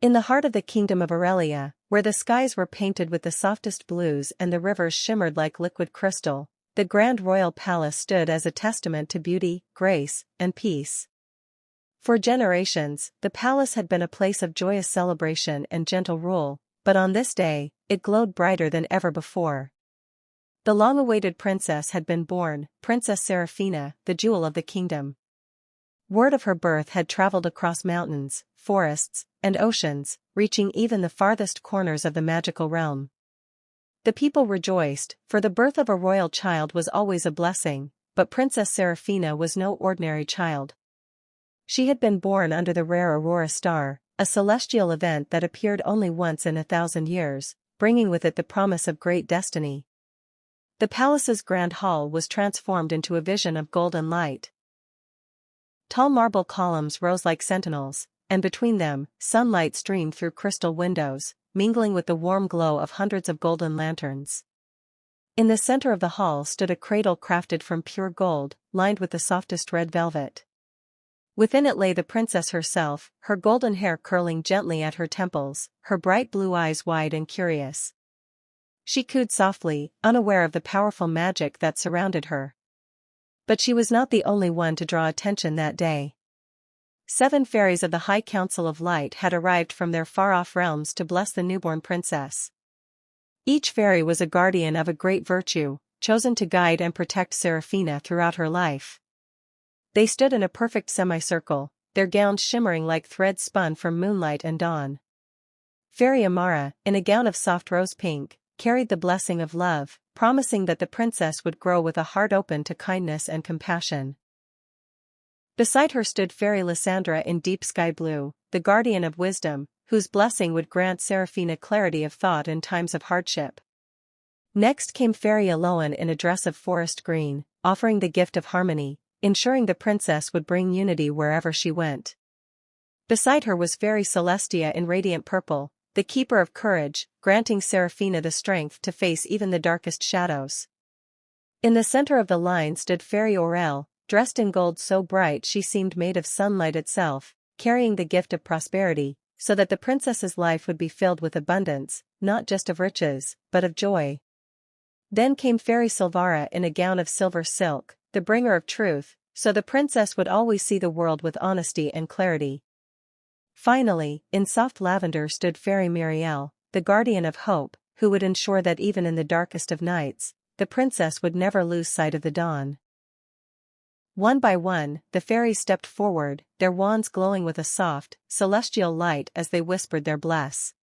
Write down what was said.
In the heart of the kingdom of Aurelia, where the skies were painted with the softest blues and the rivers shimmered like liquid crystal, the grand royal palace stood as a testament to beauty, grace, and peace. For generations, the palace had been a place of joyous celebration and gentle rule, but on this day, it glowed brighter than ever before. The long-awaited princess had been born, Princess Seraphina, the jewel of the kingdom. Word of her birth had traveled across mountains, forests, and oceans, reaching even the farthest corners of the magical realm. The people rejoiced, for the birth of a royal child was always a blessing, but Princess Seraphina was no ordinary child. She had been born under the rare Aurora star, a celestial event that appeared only once in 1,000 years, bringing with it the promise of great destiny. The palace's grand hall was transformed into a vision of golden light. Tall marble columns rose like sentinels, and between them, sunlight streamed through crystal windows, mingling with the warm glow of hundreds of golden lanterns. In the center of the hall stood a cradle crafted from pure gold, lined with the softest red velvet. Within it lay the princess herself, her golden hair curling gently at her temples, her bright blue eyes wide and curious. She cooed softly, unaware of the powerful magic that surrounded her. But she was not the only one to draw attention that day. 7 fairies of the High Council of Light had arrived from their far-off realms to bless the newborn princess. Each fairy was a guardian of a great virtue, chosen to guide and protect Seraphina throughout her life. They stood in a perfect semicircle, their gowns shimmering like threads spun from moonlight and dawn. Fairy Amara, in a gown of soft rose pink, carried the blessing of love, promising that the princess would grow with a heart open to kindness and compassion. Beside her stood Fairy Lysandra in deep sky blue, the guardian of wisdom, whose blessing would grant Seraphina clarity of thought in times of hardship. Next came Fairy Elowen in a dress of forest green, offering the gift of harmony, ensuring the princess would bring unity wherever she went. Beside her was Fairy Celestia in radiant purple, the keeper of courage, granting Seraphina the strength to face even the darkest shadows. In the center of the line stood Fairy Aurelle, dressed in gold so bright she seemed made of sunlight itself, carrying the gift of prosperity, so that the princess's life would be filled with abundance, not just of riches, but of joy. Then came Fairy Sylvara in a gown of silver silk, the bringer of truth, so the princess would always see the world with honesty and clarity. Finally, in soft lavender stood Fairy Mirielle, the guardian of hope, who would ensure that even in the darkest of nights, the princess would never lose sight of the dawn. One by one, the fairies stepped forward, their wands glowing with a soft, celestial light as they whispered their bless.